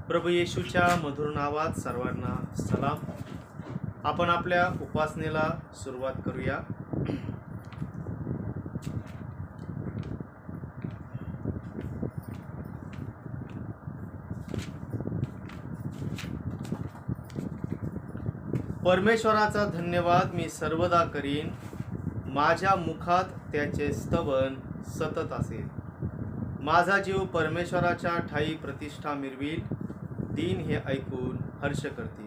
प्रभू येशूच्या मधुर नावात सर्वांना सलाम. आपण आपल्या उपासनेला सुरुवात करूया. परमेश्वराचा धन्यवाद मी सर्वदा करीन, माझ्या मुखात त्याचे स्तवन सतत असेल. माझा जीव परमेश्वराच्या ठाई प्रतिष्ठा मिरवील, दीन हे ऐकून हर्ष करतील.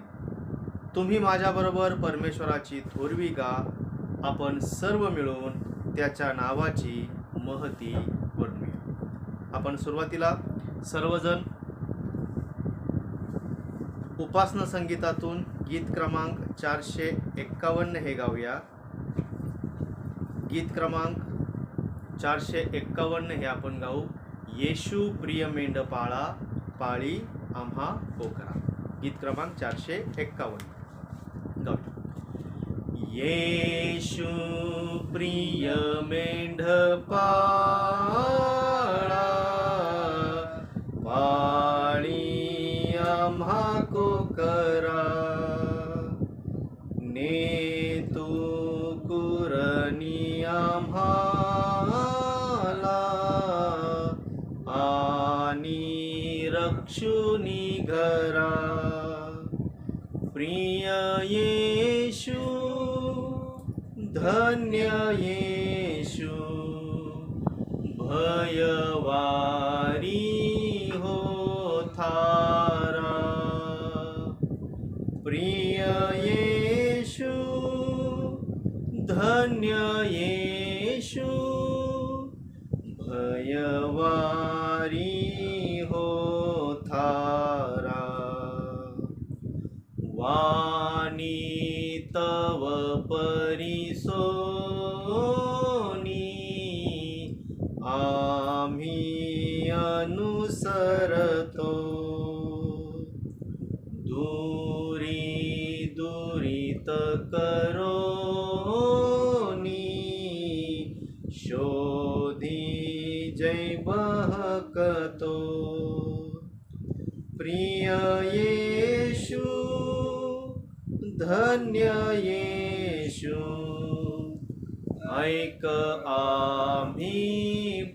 तुम्ही माझ्याबरोबर परमेश्वराची थोरवी गा, आपण सर्व मिळून त्याच्या नावाची महती वर्णूया. आपण सुरुवातीला सर्वजण उपासना संगीतातून गीत क्रमांक 451 हे गाऊया. गीत क्रमांक 451 हे आपण गाऊ. येशू प्रिय मेंढपाळा, पाळी आम्हा पोकरा. गीत क्रमांक 451 गाऊया. येशू प्रिय मेंढपाळा, पाळी आम्हा कोकरा, ने तू कुरणी आम्हाला, आणि रक्षुनी घरा. प्रिय येशू, धन्य येशू, भयवारी हो थारा. प्रिय येशू, धन्य येशू, भयवारी हो थारा. वाणी तव परिसोनी, आम्ही अनुसरतो. दूरी दुरीत करोनी, शोधी जय बहकतो. प्रिय येशू, धन्य येशू, ऐक आम्ही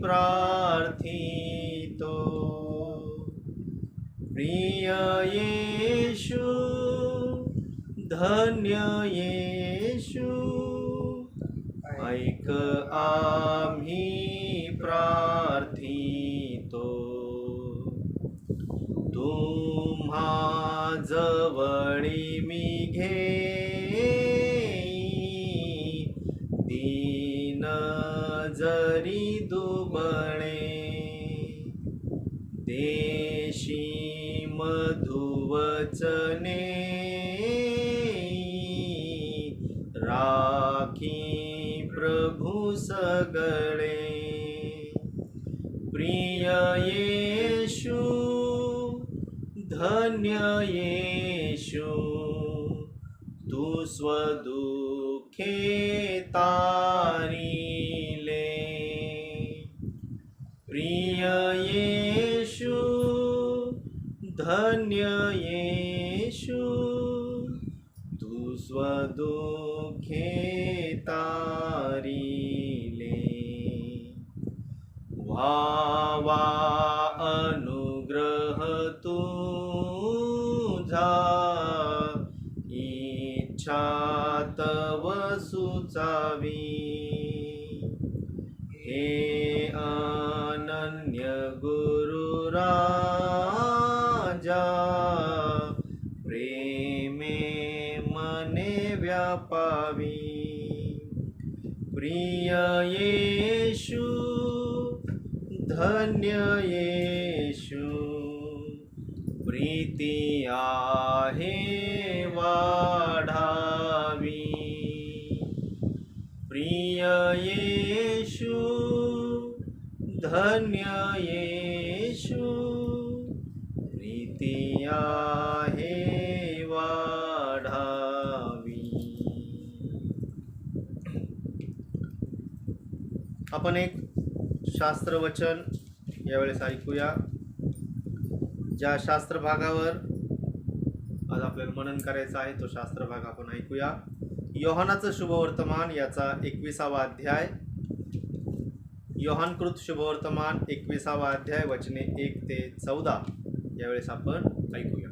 प्रार्थितो. प्रिय येशू, धन्य येशू, ऐक आम्ही प्रार्थितो. तुम्हा जवळी मी घेई, दीन जरी दुबळे. देशी मधुवचने, राखी प्रभू सगळे. प्रिय येशू, धन्य येशू, तू स्वदुःखे तारिले. प्रिय येशू, धन्य येशू, तू स्वदुःखे तारिले. व्हावा अनुग्रह तुझा, इच्छा तव सुचावी. हे अनन्य गुरु राजा, प्रेमे मने व्यापावी. प्रिय येशू, धन्य येशू, प्रीती आहे वाढावी. प्रिय येशू, धन्य येशू, प्रीती आहे वाढावी. आपण एक शास्त्रवचन यावेळेस ऐकूया. ज्या शास्त्र भागावर आज आपल्याला मनन करायचं आहे तो शास्त्र भाग आपण ऐकूया. योहानाचं शुभवर्तमान याचा 21वा अध्याय. योहानकृत शुभवर्तमान 21वा अध्याय वचने 1 ते 14 यावेळेस आपण ऐकूया.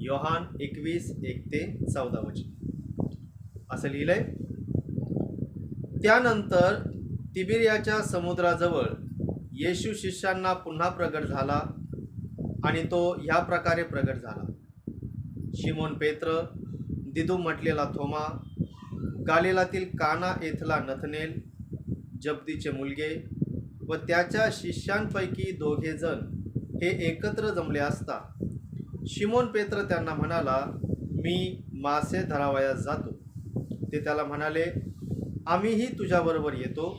योहान 21 1 ते 14 वचन असं लिहिलंय. त्यानंतर तिबिरियाच्या समुद्राजवळ येशू शिष्यांना पुन्हा प्रगट झाला आणि तो ह्या प्रकारे प्रगट झाला. शिमोन पेत्र, दिदू म्हटलेला थोमा, गालिलातील काना येथला नथनेल, जब्दीचे मुलगे व त्याच्या शिष्यांपैकी 2 जण हे एकत्र जमले असता शिमोन पेत्र त्यांना म्हणाला, मी मासे धरावयास जातो. ते त्याला म्हणाले, आम्हीही तुझ्याबरोबर येतो.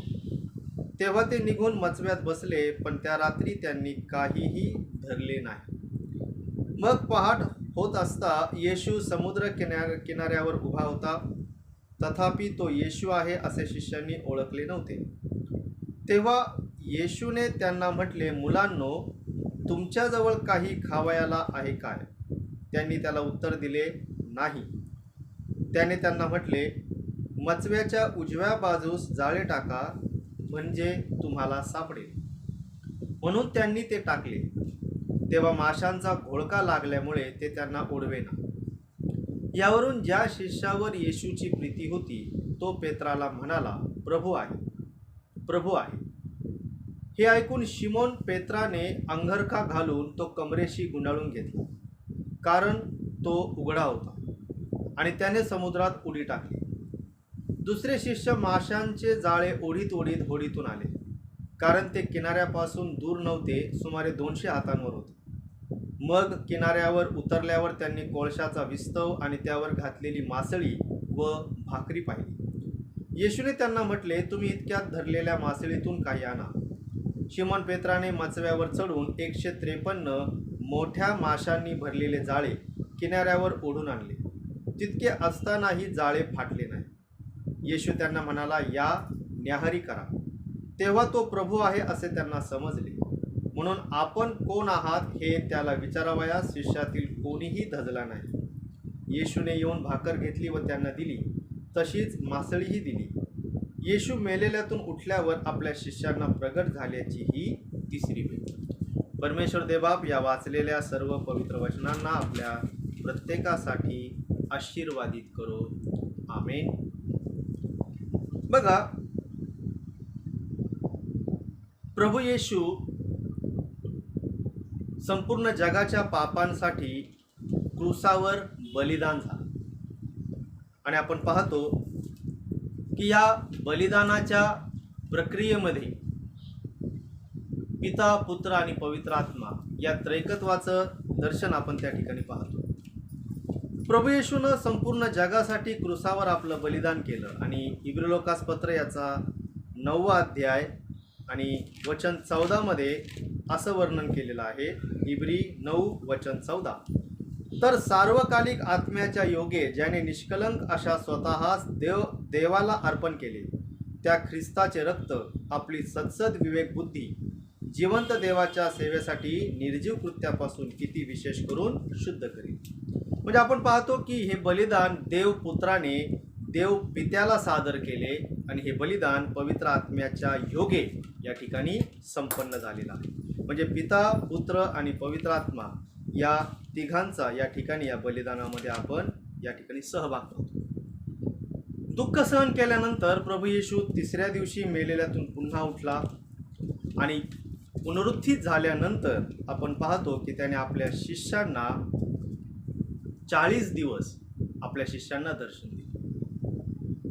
तेव्हा ते निघून मचव्यात बसले, पण त्या रात्री त्यांनी काहीही धरले नाही. मग पहाट होत असता येशू समुद्र किनाऱ्यावर उभा होता. तथापि तो येशू आहे असे शिष्यांनी ओळखले नव्हते. तेव्हा येशूने त्यांना म्हटले, मुलांनो, तुमच्याजवळ काही खावयाला आहे काय? त्यांनी त्याला उत्तर दिले, नाही. त्याने त्यांना म्हटले, मचव्याच्या उजव्या बाजूस जाळे टाका, म्हणजे तुम्हाला सापडेल. म्हणून त्यांनी ते टाकले. तेव्हा माशांचा घोळका लागल्यामुळे ते त्यांना उडवेना. यावरून ज्या शिष्यावर येशूची प्रीती होती तो पेत्राला म्हणाला, प्रभू आहे, प्रभू आहे. हे ऐकून शिमोन पेत्राने अंगरखा घालून तो कमरेशी गुंडाळून घेतला, कारण तो उघडा होता, आणि त्याने समुद्रात उडी टाकली. दुसरे शिष्य माशांचे जाळे ओढीत ओढीत होडीतून आले, कारण ते किनाऱ्यापासून दूर नव्हते, सुमारे 200 हातांवर होते. मग किनाऱ्यावर उतरल्यावर त्यांनी कोळशाचा विस्तव आणि त्यावर घातलेली मासळी व भाकरी पाहिली. येशूने त्यांना म्हटले, तुम्ही इतक्यात धरलेल्या मासळीतून काही आणा. शिमोन पेत्राने मचव्यावर चढून 153 मोठ्या माशांनी भरलेले जाळे किनाऱ्यावर ओढून आणले. तितके असतानाही जाळे फाटले नाही. येशू त्यांना म्हणाला, या, न्याहारी करा. तेव्हा तो प्रभू आहे असे त्यांना समजले. म्हणून आपण कोण आहात हे त्याला विचारावयास शिष्यातील कोणीही धजला नाही. येशूने येऊन भाकर घेतली व त्यांना दिली, तशीच मासळीही दिली. येशू मेलेल्यातून उठल्यावर आपल्या शिष्यांना प्रगट झाल्याची ही 3री वेळ. परमेश्वर देवबाप या वाचलेल्या सर्व पवित्र वचनांना आपल्या प्रत्येकासाठी आशीर्वादित करो. आमेन. बघा, प्रभू येशू संपूर्ण जगाच्या पापांसाठी क्रूसावर बलिदान झाला. आणि आपण पाहतो की या बलिदानाच्या प्रक्रियेमध्ये पिता, पुत्र आणि पवित्र आत्मा या त्रैकत्वाचं दर्शन आपण त्या ठिकाणी पाहतो. प्रभू येशूनं संपूर्ण जगासाठी क्रूसावर आपलं बलिदान केलं. आणि इब्रिलोकास पत्र याचा 9वा अध्याय आणि वचन 14 मध्ये असं वर्णन केलेलं आहे. इब्री 9 वचन 14. तर सार्वकालिक आत्म्याच्या योगे ज्याने निष्कलंक अशा स्वतःच देवाला अर्पण केले, त्या ख्रिस्ताचे रक्त आपली सत्सद विवेक बुद्धी जिवंत देवाच्या सेवेसाठी निर्जीव कृत्यापासून किती विशेष करून शुद्ध करेल. म्हणजे आपण पाहतो की हे बलिदान देव पुत्राने देव पित्याला सादर केले आणि हे बलिदान पवित्र आत्म्याच्या योगे या ठिकाणी संपन्न झालेलं आहे. म्हणजे पिता, पुत्र आणि पवित्र आत्मा या तिघांचा या ठिकाणी या बलिदानामध्ये आपण या ठिकाणी सहभाग होतो. दुःख सहन केल्यानंतर प्रभू येशू 3ऱ्या दिवशी मेलेल्यातून पुन्हा उठला आणि पुनरुत्थित झाल्यानंतर आपण पाहतो की त्याने आपल्या शिष्यांना 40 दिवस आपल्या शिष्यांना दर्शन दिले.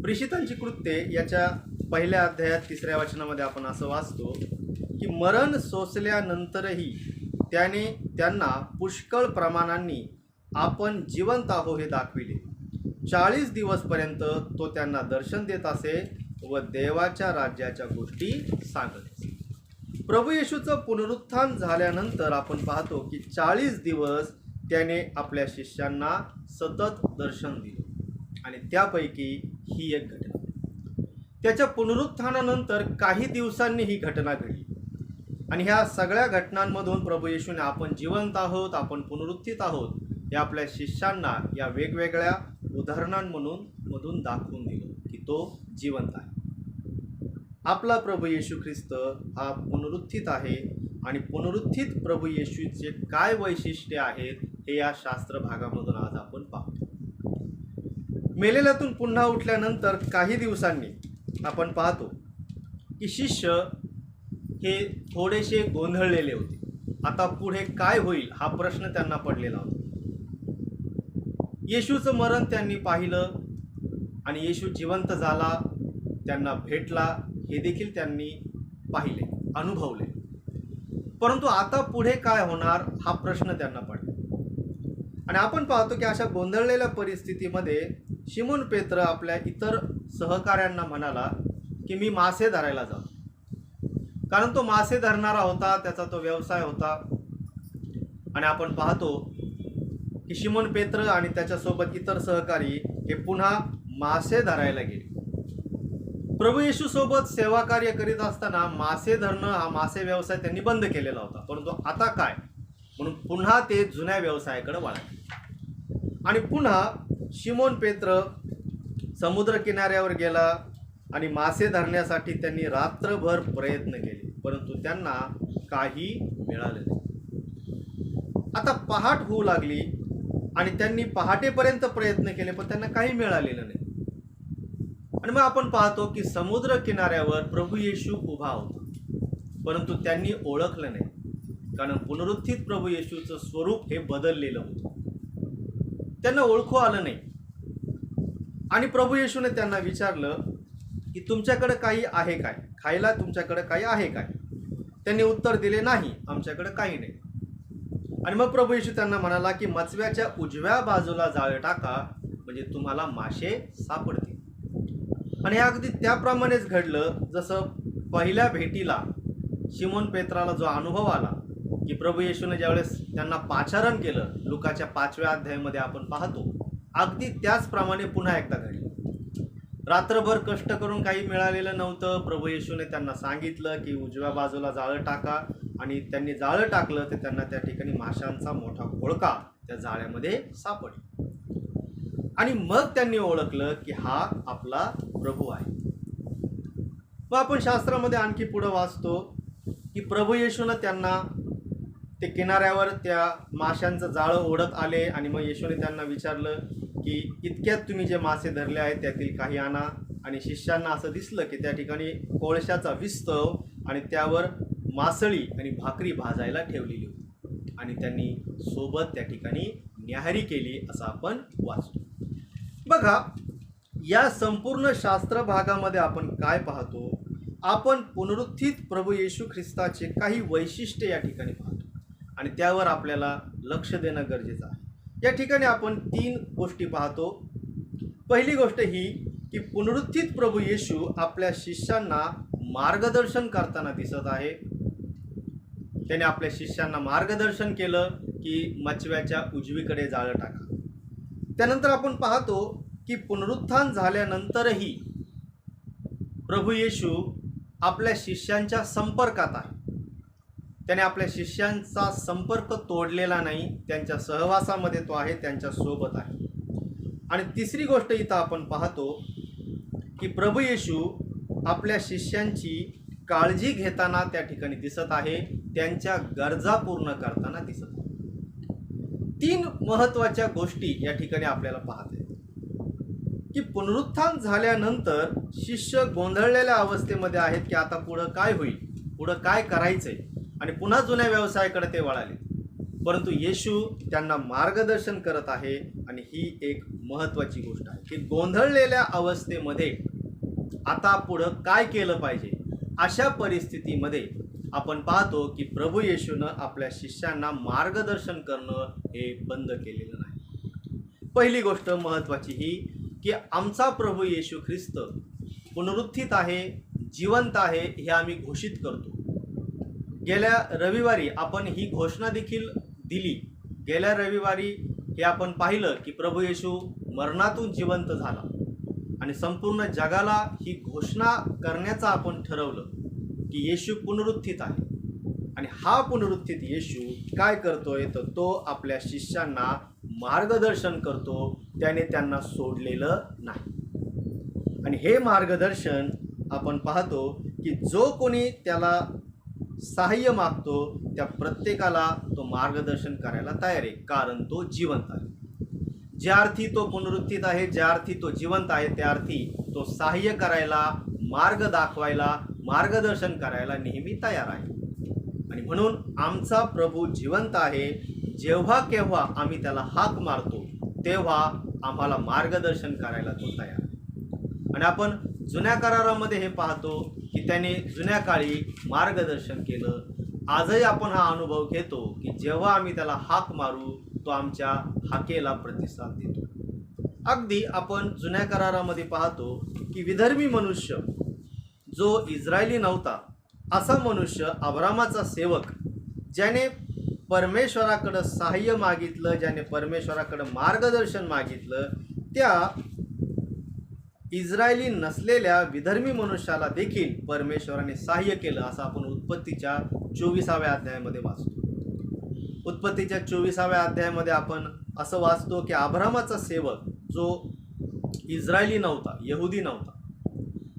प्रेषितांची कृत्ये याच्या 1ल्या अध्यायात 3ऱ्या वचनामध्ये आपण असं वाचतो की मरण सोसल्यानंतरही त्याने त्यांना पुष्कळ प्रमाणांनी आपण जिवंत आहो हे दाखविले. 40 दिवसपर्यंत तो त्यांना दर्शन देत असे व देवाच्या राज्याच्या गोष्टी सांगत असे. प्रभू येशूचं पुनरुत्थान झाल्यानंतर आपण पाहतो की 40 दिवस त्याने आपल्या शिष्यांना सतत दर्शन दिले आणि त्यापैकी ही एक घटना. त्याच्या पुनरुत्थानानंतर काही दिवसांनी ही घटना घडली आणि ह्या सगळ्या घटनांमधून प्रभू येशूने आपण जिवंत आहोत, आपण पुनरुत्थित आहोत हे आपल्या शिष्यांना या वेगवेगळ्या उदाहरणांमधून दाखवून दिलं की तो जिवंत आहे. आपला प्रभू येशू ख्रिस्त हा पुनरुत्थित आहे आणि पुनरुत्थित प्रभू येशूचे काय वैशिष्ट्ये आहेत हे या शास्त्र भागामधून आज आपण पाहतो. मेलेल्यातून पुन्हा उठल्यानंतर काही दिवसांनी आपण पाहतो की शिष्य हे थोडेसे गोंधळलेले होते. आता पुढे काय होईल हा प्रश्न त्यांना पडलेला होता. येशूचं मरण त्यांनी पाहिलं आणि येशू जिवंत झाला, त्यांना भेटला हे देखील त्यांनी पाहिले, अनुभवले. परंतु आता पुढे काय होणार हा प्रश्न त्यांना पडला. आणि आपण पाहतो की अशा गोंधळलेल्या परिस्थितीमध्ये शिमोन पेत्र आपल्या इतर सहकाऱ्यांना म्हणाला की मी मासे धरायला जातो. कारण तो मासे धरणारा होता, त्याचा तो व्यवसाय होता. आणि आपण पाहतो की शिमोन पेत्र आणि त्याच्यासोबत इतर सहकारी हे पुन्हा मासे धरायला गेले. प्रभू येशू सोबत सेवा कार्य करीत असताना मासे धरणं हा मासे व्यवसाय त्यांनी बंद केलेला होता. परंतु आता काय, म्हणून पुन्हा ते जुन्या व्यवसायाकडे वळाले. आणि पुन्हा शिमोन पेत्र समुद्र किनाऱ्यावर गेला आणि मासे धरण्यासाठी त्यांनी रात्रभर प्रयत्न केले, परंतु त्यांना काही मिळाले नाही. आता पहाट होऊ लागली आणि त्यांनी पहाटेपर्यंत प्रयत्न केले पण त्यांना काही मिळालेलं नाही. आणि मग आपण पाहतो की समुद्र किनाऱ्यावर प्रभू येशू उभा होता, परंतु त्यांनी ओळखलं नाही. कारण पुनरुत्थित प्रभू येशूचं स्वरूप हे बदललेलं होतं, त्यांना ओळखू आलं नाही. आणि प्रभू येशूने त्यांना विचारलं की तुमच्याकडे काही आहे काय, खायला तुमच्याकडे काही आहे काय. त्यांनी उत्तर दिले नाही, आमच्याकडे काही नाही. आणि मग प्रभू येशू त्यांना म्हणाला की मचव्याच्या उजव्या बाजूला जाळे टाका, म्हणजे तुम्हाला मासे सापडतील. आणि हे अगदी त्याप्रमाणेच घडलं जसं पहिल्या भेटीला शिमोन पेत्राला जो अनुभव आला की प्रभू येशूने ज्यावेळेस त्यांना पाचारण केलं, लुकाच्या 5व्या अध्यायामध्ये आपण पाहतो, अगदी त्याचप्रमाणे पुन्हा एकदा घडलं. रात्रभर कष्ट करून काही मिळालेलं नव्हतं. प्रभू येशूने त्यांना सांगितलं की उजव्या बाजूला जाळं टाका, आणि त्यांनी जाळं टाकलं तर त्यांना त्या ठिकाणी माशांचा मोठा घोळका त्या जाळ्यामध्ये सापडला. आणि मग त्यांनी ओळखलं की हा आपला प्रभू आहे. मग आपण शास्त्रामध्ये आणखी पुढे वाचतो की प्रभू येशूनं त्यांना ते किनाऱ्यावर त्या माशांचं जाळं ओढत आले. आणि मग येशूने त्यांना विचारलं की इतक्यात तुम्ही जे मासे धरले आहेत त्यातील काही आणा. आणि शिष्यांना असं दिसलं की त्या ठिकाणी कोळशाचा विस्तव आणि त्यावर मासळी आणि भाकरी भाजायला ठेवलेली होती, आणि त्यांनी सोबत त्या ठिकाणी न्याहारी केली असं आपण वाचतो. बघा, या संपूर्ण शास्त्र भागामध्ये आपण काय पाहतो, आपण पुनरुत्थित प्रभू येशू ख्रिस्ताचे काही वैशिष्ट्ये या ठिकाणी पाहतो आणि त्यावर आपल्याला लक्ष देणं गरजेचं आहे. या ठिकाणी आपण 3 गोष्टी पाहतो. पहिली गोष्ट ही की पुनरुत्थित प्रभू येशू आपल्या शिष्यांना मार्गदर्शन करताना दिसत आहे. त्याने आपल्या शिष्यांना मार्गदर्शन केलं की मचव्याच्या उजवीकडे जाळं टाका. त्यानंतर आपण पाहतो की पुनरुत्थान झाल्यानंतरही प्रभू येशू आपल्या शिष्यांच्या संपर्कात आहे. त्याने आपल्या शिष्यांचा संपर्क तोडलेला नाही, त्यांच्या सहवासामध्ये तो आहे, त्यांच्या सोबत आहे. आणि तिसरी गोष्ट इथं आपण पाहतो की प्रभू येशू आपल्या शिष्यांची काळजी घेताना त्या ठिकाणी दिसत आहे, त्यांच्या गरजा पूर्ण करताना दिसत आहे. 3 महत्त्वाच्या गोष्टी या ठिकाणी आपल्याला पाहता येतात की पुनरुत्थान झाल्यानंतर शिष्य गोंधळलेल्या अवस्थेमध्ये आहेत की आता पुढं काय होईल, पुढं काय करायचंय, आणि पुन्हा जुन्या व्यवसायाकडे ते वळाले. परंतु येशू त्यांना मार्गदर्शन करत आहे. आणि ही एक महत्त्वाची गोष्ट आहे की गोंधळलेल्या अवस्थेमध्ये आता पुढं काय केलं पाहिजे, अशा परिस्थितीमध्ये आपण पाहतो की प्रभू येशूनं आपल्या शिष्यांना मार्गदर्शन करणं हे बंद केलेलं नाही. पहिली गोष्ट महत्त्वाची ही की आमचा प्रभू येशू ख्रिस्त पुनरुत्थित आहे, जिवंत आहे हे आम्ही घोषित करतो. गेल्या रविवारी आपण ही घोषणा देखील दिली. गेल्या रविवारी हे आपण पाहिलं की प्रभू येशू मरणातून जिवंत झाला आणि संपूर्ण जगाला ही घोषणा करण्याचं आपण ठरवलं की येशू पुनरुत्थित आहे. आणि हा पुनरुत्थित येशू काय करतोय, तर तो आपल्या शिष्यांना मार्गदर्शन करतो, त्याने त्यांना सोडलेलं नाही. आणि हे मार्गदर्शन आपण पाहतो की जो कोणी त्याला सहाय्य मागतो त्या प्रत्येकाला तो मार्गदर्शन करायला तयार आहे, कारण तो जिवंत आहे. ज्या अर्थी तो पुनरुत्थित आहे, ज्या अर्थी तो जिवंत आहे, त्या अर्थी तो सहाय्य करायला, मार्ग दाखवायला, मार्गदर्शन करायला नेहमी तयार आहे. आणि म्हणून आमचा प्रभू जिवंत आहे. जेव्हा केव्हा आम्ही त्याला हाक मारतो तेव्हा आम्हाला मार्गदर्शन करायला तो तयार आहे. आणि आपण जुन्या करारामध्ये हे पाहतो की त्याने जुन्या काळी मार्गदर्शन केलं. आजही आपण हा अनुभव घेतो की जेव्हा आम्ही त्याला हाक मारू तो आमच्या हाकेला प्रतिसाद देतो. अगदी आपण जुन्या करारामध्ये पाहतो की विधर्मी मनुष्य जो इस्रायली नव्हता, असा मनुष्य अब्रामाचा सेवक, ज्याने परमेश्वराकडं सहाय्य मागितलं, ज्याने परमेश्वराकडं मार्गदर्शन मागितलं, त्या इस्रायली नसलेल्या विधर्मी मनुष्याला देखील परमेश्वराने सहाय्य केलं, असं आपण उत्पत्तीच्या 24व्या अध्यायामध्ये वाचतो. उत्पत्तीच्या 24व्या अध्यायामध्ये आपण असं वाचतो की अब्रामाचा सेवक जो इस्रायली नव्हता, यहुदी नव्हता,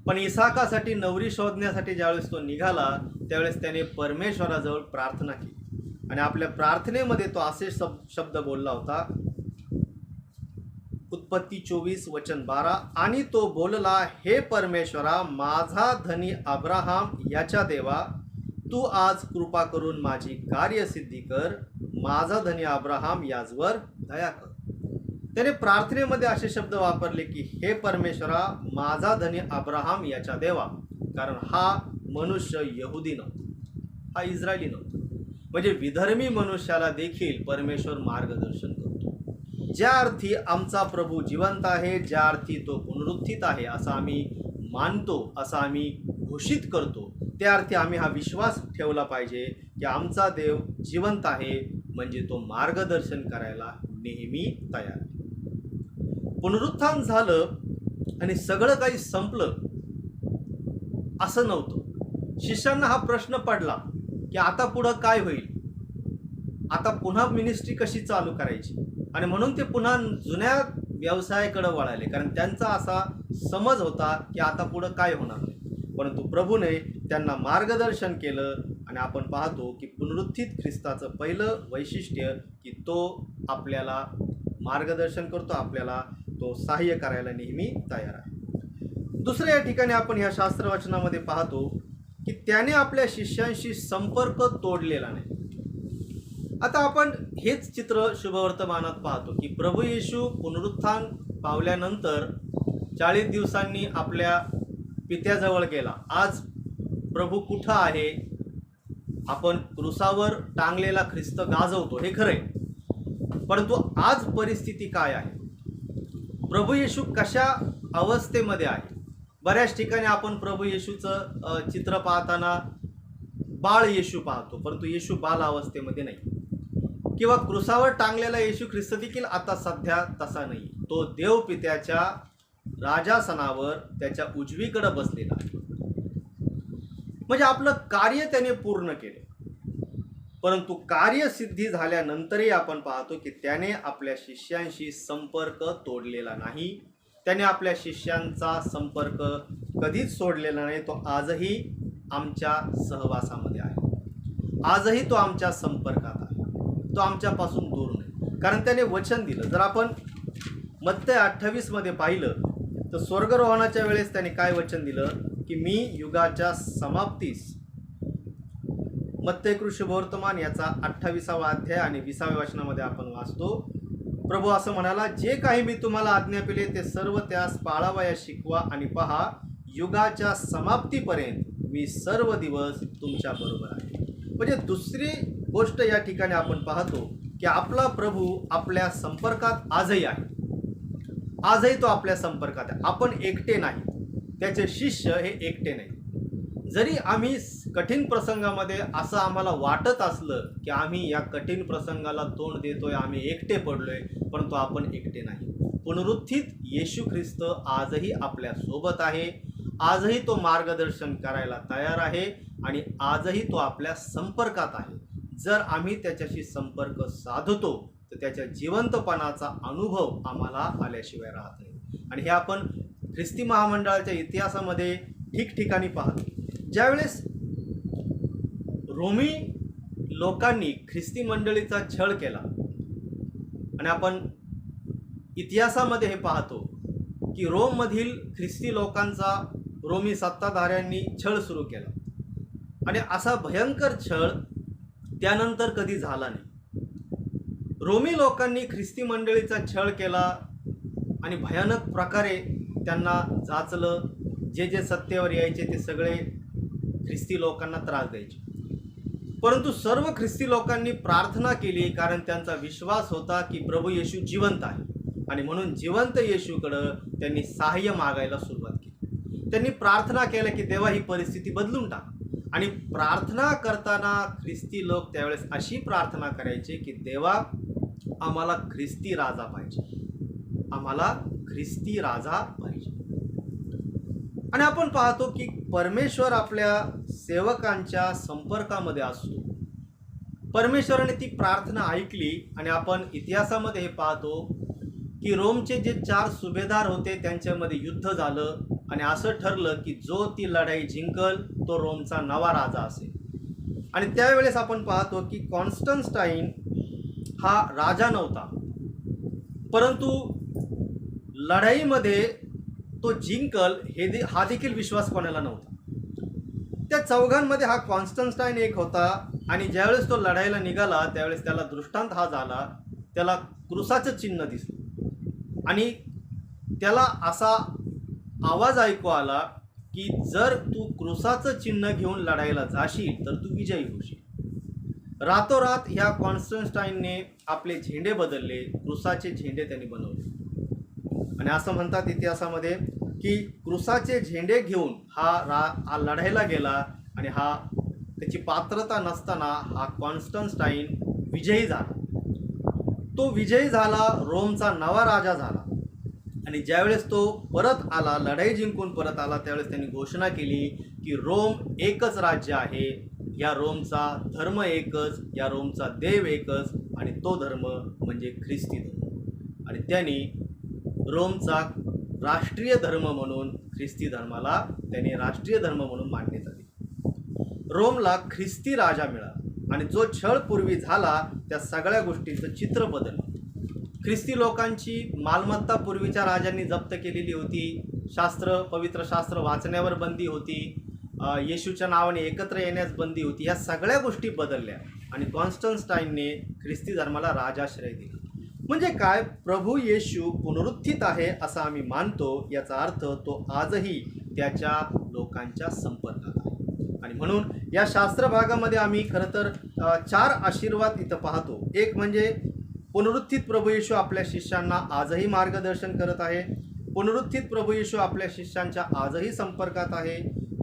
पण इसाकासाठी नवरी शोधण्यासाठी ज्यावेळेस तो निघाला त्यावेळेस त्याने परमेश्वराजवळ प्रार्थना केली. आणि आपल्या प्रार्थनेमध्ये तो असे शब्द बोलला होता, उत्पत्ती 24:12, आणि तो बोलला, हे परमेश्वरा, माझा धनी अब्राहाम याच्या देवा, तू आज कृपा करून माझी कार्यसिद्धी कर, माझा धनी अब्राहाम याजवर दया कर. त्याने प्रार्थनेमध्ये असे शब्द वापरले की हे परमेश्वरा, माझा धनी अब्राहाम याच्या देवा, कारण हा मनुष्य यहुदी नव्हता, हा इस्रायली नव्हता. म्हणजे विधर्मी मनुष्याला देखील परमेश्वर मार्गदर्शन करतो. ज्या अर्थी आमचा प्रभू जिवंत आहे, ज्या अर्थी तो पुनरुत्थित आहे असं आम्ही मानतो, असं आम्ही घोषित करतो, त्या अर्थी आम्ही हा विश्वास ठेवला पाहिजे की आमचा देव जिवंत आहे, म्हणजे तो मार्गदर्शन करायला नेहमी तयार आहे. पुनरुत्थान झालं आणि सगळं काही संपलं असं नव्हतं. शिष्यांना हा प्रश्न पडला की आता पुढं काय होईल, आता पुन्हा मिनिस्ट्री कशी चालू करायची. आणि म्हणून ते पुन्हा जुन्या व्यवसायाकडे वळाले, कारण त्यांचा असा समज होता की आता पुढं काय होणार नाही. परंतु प्रभूने त्यांना मार्गदर्शन केलं. आणि आपण पाहतो की पुनरुत्थित ख्रिस्ताचं पहिलं वैशिष्ट्य की तो आपल्याला मार्गदर्शन करतो, आपल्याला तो सहाय्य करायला नेहमी तयार आहे. दुसऱ्या या ठिकाणी आपण ह्या शास्त्रवचनामध्ये पाहतो की त्याने आपल्या शिष्यांशी संपर्क तोडलेला नाही. आता आपण हेच चित्र शुभवर्तमानात पाहतो की प्रभू येशू पुनरुत्थान पावल्यानंतर 40 दिवसांनी आपल्या पित्याजवळ गेला. आज प्रभू कुठं आहे? आपण क्रुसावर टांगलेला ख्रिस्त गाजवतो, हे खरंय, परंतु आज परिस्थिती काय आहे? प्रभू येशू कशा अवस्थेमध्ये आहे? बऱ्याच ठिकाणी आपण प्रभू येशूचं चित्र पाहताना बाळ येशू पाहतो, परंतु येशू बाल अवस्थेमध्ये नाही. किंवा क्रुसावर टांगलेला येशू ख्रिस्त देखील आता सध्या तसा नाही. तो देव पित्याच्या राजासनावर त्याच्या उजवीकडे बसलेला आहे. म्हणजे आपलं कार्य त्याने पूर्ण केले. परंतु कार्यसिद्धी झाल्यानंतरही आपण पाहतो की त्याने आपल्या शिष्यांशी संपर्क तोडलेला नाही. त्याने आपल्या शिष्यांचा संपर्क कधीच सोडलेला नाही. तो आजही आमच्या सहवासामध्ये आहे, आजही तो आमच्या संपर्कात आहे, तो आमच्यापासून दूर नाही. कारण त्याने वचन दिलं. जर आपण मत्ते 28 मध्ये पाहिलं तर स्वर्गरोहणाच्या वेळेस त्याने काय वचन दिलं की मी युगाच्या समाप्तीस, मत्ते शुभवर्तमान याचा 28वा अध्याय आणि 20व्या वचनामध्ये आपण वाचतो, प्रभू असं म्हणाला, जे काही मी तुम्हाला आज्ञा केली ते सर्व त्यास पाळावयास शिकवा, आणि पहा, युगाच्या समाप्तीपर्यंत मी सर्व दिवस तुमच्या बरोबर आहे. म्हणजे दुसरी गोष्ट या ठिकाणी आपण पाहतो की आपला प्रभू आपल्या संपर्कात आजही आहे, आजही तो आपल्या संपर्कात आहे. आपण एकटे नाही, त्याचे शिष्य हे एकटे नाही. जरी आम्ही कठीण प्रसंगामध्ये असं आम्हाला वाटत असलं की आम्ही या कठीण प्रसंगाला तोंड देतोय, आम्ही एकटे पडलोय, परंतु आपण एकटे नाही. पुनरुत्थित येशू ख्रिस्त आजही आपल्या सोबत आहे, आजही तो मार्गदर्शन करायला तयार आहे. आणि आजही तो आपल्या संपर्कात आहे. जर आम्ही त्याच्याशी संपर्क साधतो तर त्याच्या जिवंतपणाचा अनुभव आम्हाला आल्याशिवाय राहत नाही. आणि हे आपण ख्रिस्ती महामंडळाच्या इतिहासामध्ये ठिकठिकाणी पाहतो. ज्यावेळेस रोमी लोकांनी ख्रिस्ती मंडळीचा छळ केला आणि आपण इतिहासामध्ये हे पाहतो की रोममधील ख्रिस्ती लोकांचा रोमी सत्ताधाऱ्यांनी छळ सुरू केला आणि असा भयंकर छळ त्यानंतर कधी झाला नाही. रोमी लोकांनी ख्रिस्ती मंडळीचा छळ केला आणि भयानक प्रकारे त्यांना जाचलं. जे जे सत्तेवर यायचे ते सगळे ख्रिस्ती लोकांना त्रास द्यायचे. परंतु सर्व ख्रिस्ती लोकांनी प्रार्थना केली, कारण त्यांचा विश्वास होता की प्रभू येशू जिवंत आहे आणि म्हणून जिवंत येशूकडं त्यांनी सहाय्य मागायला सुरुवात केली. त्यांनी प्रार्थना केल्या की देवा ही परिस्थिती बदलून टाक. आणि प्रार्थना करताना ख्रिस्ती लोक त्यावेळेस अशी प्रार्थना करायचे की देवा आम्हाला ख्रिस्ती राजा पाहिजे, आम्हाला ख्रिस्ती राजा पाहिजे. आणि आपण पाहतो की परमेश्वर आपल्या सेवकांच्या संपर्कामध्ये असतो. परमेश्वराने ती प्रार्थना ऐकली आणि आपण इतिहासामध्ये हे पाहतो की रोमचे जे 4 सुभेदार होते त्यांच्यामध्ये युद्ध झालं आणि असं ठरलं की जो ती लढाई जिंकल तो रोमचा नवा राजा असेल. आणि त्यावेळेस आपण पाहतो की कॉन्स्टन्टाईन हा राजा नव्हता, परंतु लढाईमध्ये तो जिंकल हा देखील विश्वास कोणाला नव्हता. त्या चौघांमध्ये हा कॉन्स्टन्टाईन एक होता. आणि ज्यावेळेस तो लढायला निघाला त्यावेळेस त्याला दृष्टांत हा झाला, त्याला क्रुसाचं चिन्ह दिसलं आणि त्याला असा आवाज ऐकू आला की जर तू क्रुसाचं चिन्ह घेऊन लढायला जाशील तर तू विजयी होशील. रातोरात ह्या कॉन्स्टन्टाईनने आपले झेंडे बदलले, क्रुसाचे झेंडे त्यांनी बनवले. आणि असं म्हणतात इतिहासामध्ये की क्रुसाचे झेंडे घेऊन हा लढायला गेला आणि त्याची पात्रता नसताना हा कॉन्स्टन्टाईन विजयी झाला. तो विजयी झाला, रोमचा नवा राजा झाला. आणि ज्यावेळेस तो परत आला, लढाई जिंकून परत आला, त्यावेळेस त्यांनी घोषणा केली की रोम एकच राज्य आहे, या रोमचा धर्म एकच, या रोमचा देव एकच आणि तो धर्म म्हणजे ख्रिस्ती धर्म. आणि त्यांनी रोमचा राष्ट्रीय धर्म म्हणून ख्रिस्ती धर्माला त्यांनी राष्ट्रीय धर्म म्हणून मान्यता दिली. रोमला ख्रिस्ती राजा मिळाला आणि जो छळ पूर्वी झाला त्या सगळ्या गोष्टींचं चित्र बदललं. ख्रिस्ती लोकांची मालमत्ता पूर्वीच्या राजांनी जप्त केलेली होती. पवित्र शास्त्र वाचण्यावर बंदी होती. येशूच्या नावाने एकत्र येण्यास बंदी होती. या सगळ्या गोष्टी बदलल्या आणि कॉन्स्टन्टाईनने ख्रिस्ती धर्माला राजाश्रय दिला. म्हणजे काय, प्रभू येशू पुनरुत्थित आहे असं आम्ही मानतो. याचा अर्थ तो आजही त्याच्या लोकांच्या संपर्कात आहे. आणि म्हणून या शास्त्र भागामध्ये आम्ही खरं तर 4 आशीर्वाद इथं पाहतो. एक म्हणजे पुनरुत्थित प्रभू येशू आपल्या शिष्यांना आजही मार्गदर्शन करत आहे. पुनरुत्थित प्रभू येशू आपल्या शिष्यांच्या आजही संपर्कात आहे.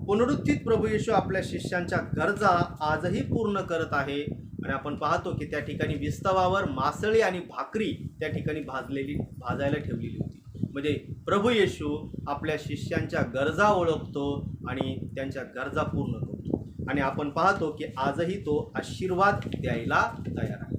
पुनरुत्थित प्रभू येशू आपल्या शिष्यांच्या गरजा आजही पूर्ण करत आहे. आणि आपण पाहतो की त्या ठिकाणी विस्तवावर मासळी आणि भाकरी त्या ठिकाणी भाजायला ठेवलेली होती. म्हणजे प्रभू येशू आपल्या शिष्यांच्या गरजा ओळखतो आणि त्यांच्या गरजा पूर्ण करतो. आणि आपण पाहतो की आजही तो आशीर्वाद द्यायला तयार आहे.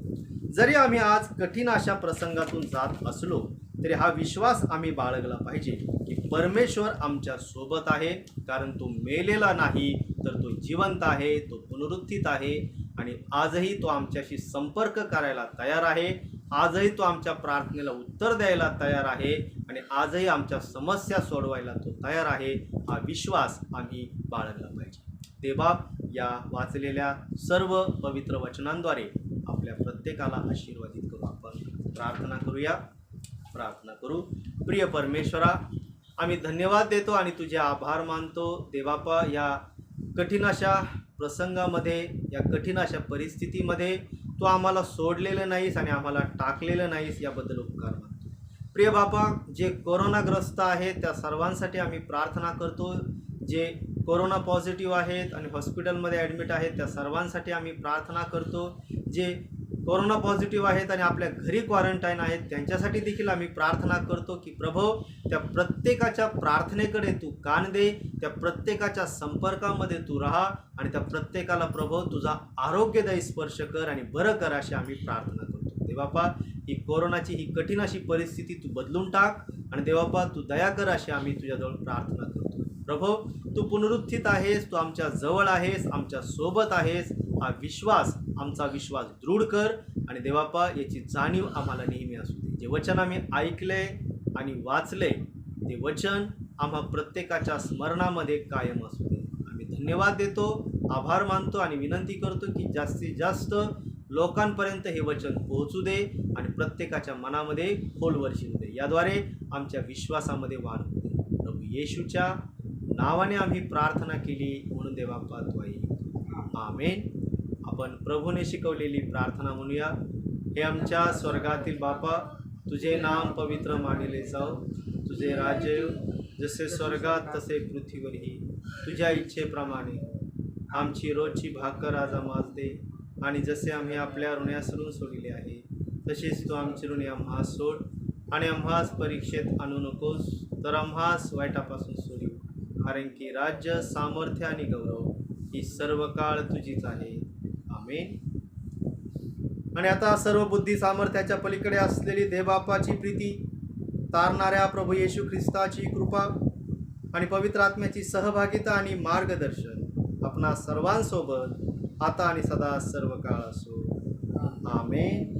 जरी आम्ही आज कठीण अशा प्रसंगातून जात असलो तरी हा विश्वास आम्ही बाळगला पाहिजे की परमेश्वर आमच्या सोबत आहे. कारण तो मेलेला नाही तर तो जिवंत आहे, तो पुनरुत्थित आहे आणि आजही तो आमच्याशी संपर्क करायला तयार आहे. आजही तो आमच्या प्रार्थनेला उत्तर द्यायला तयार आहे आणि आजही आमच्या समस्या सोडवायला तो तयार आहे. हा विश्वास आम्ही बाळगला पाहिजे. देवबाप या वाचलेल्या सर्व पवित्र वचनांद्वारे आपल्या प्रत्येकाला आशीर्वादित करू. आपण प्रार्थना करू. प्रिय परमेश्वरा, आम्ही धन्यवाद देतो आणि तुझे आभार मानतो. देवापा, या कठीण अशा प्रसंगामध्ये, या कठीण अशा परिस्थितीमध्ये तू आम्हाला सोडलेलं नाहीस आणि आम्हाला टाकलेलं नाहीस, याबद्दल उपकार मानतो. प्रिय बापा, जे कोरोनाग्रस्त आहेत त्या सर्वांसाठी आम्ही प्रार्थना करतो. जे कोरोना पॉझिटिव्ह आहेत आणि हॉस्पिटलमध्ये ॲडमिट आहेत त्या सर्वांसाठी आम्ही प्रार्थना करतो. जे कोरोना पॉझिटिव्ह आहेत आणि आपल्या घरी क्वारंटाईन आहेत त्यांच्यासाठी देखील आम्ही प्रार्थना करतो की प्रभू त्या प्रत्येकाच्या प्रार्थनेकडे तू कान दे, त्या प्रत्येकाच्या संपर्कामध्ये तू राहा आणि त्या प्रत्येकाला प्रभू तुझा आरोग्यदायी स्पर्श कर आणि बरं कर अशी आम्ही प्रार्थना करतो. देवापा ही कोरोनाची ही कठीण अशी परिस्थिती तू बदलून टाक आणि देवापा तू दया कर अशी आम्ही तुझ्याजवळ प्रार्थना करतो. प्रभू तू पुनरुत्थित आहेस, तू आमच्या जवळ आहेस, आमच्या सोबत आहेस. हा विश्वास आमचा विश्वास दृढ कर आणि देवापा याची जाणीव आम्हाला नेहमी असू दे. जे वचन आम्ही ऐकले आणि वाचले ते वचन आम्हा प्रत्येकाच्या स्मरणामध्ये कायम असू दे. आम्ही धन्यवाद देतो, आभार मानतो आणि विनंती करतो की जास्तीत जास्त लोकांपर्यंत हे वचन पोहोचू दे आणि प्रत्येकाच्या मनामध्ये खोलवर शिरू दे. याद्वारे आमच्या विश्वासामध्ये वाढ होऊ दे. प्रभू येशूच्या नावाने आम्ही प्रार्थना केली म्हणून देवापा तू ऐक. आमेन. आपण प्रभूने शिकवलेली प्रार्थना म्हणूया. हे आमच्या स्वर्गातील बापा, तुझे नाम पवित्र मानले जाओ, तुझे राज्य येऊ, जसे स्वर्गात तसे पृथ्वीवरही. तुझ्या इच्छेप्रमाणे आमची रोजची भाकर आज आम्हास दे, आणि जसे आम्ही आपल्या ऋण्यास ऋण सोडले आहे तसेच तू आमची ऋणे आम्हास सोड, आणि आम्हास परीक्षेत आणू नकोस तर आम्हास वाईटापासून सोडू. कारण की राज्य, सामर्थ्य आणि गौरव ही सर्व काळ तुझीच आहे. आमेन. आणि आता सर्व बुद्धी सामर्थ्याच्या पलीकडे असलेली देवबापाची प्रीती, तारणाऱ्या प्रभू येशू ख्रिस्ताची कृपा आणि पवित्र आत्म्याची सहभागिता आणि मार्गदर्शन आपणा सर्वांसोबत आता आणि सदा सर्व काळ असो. आमेन.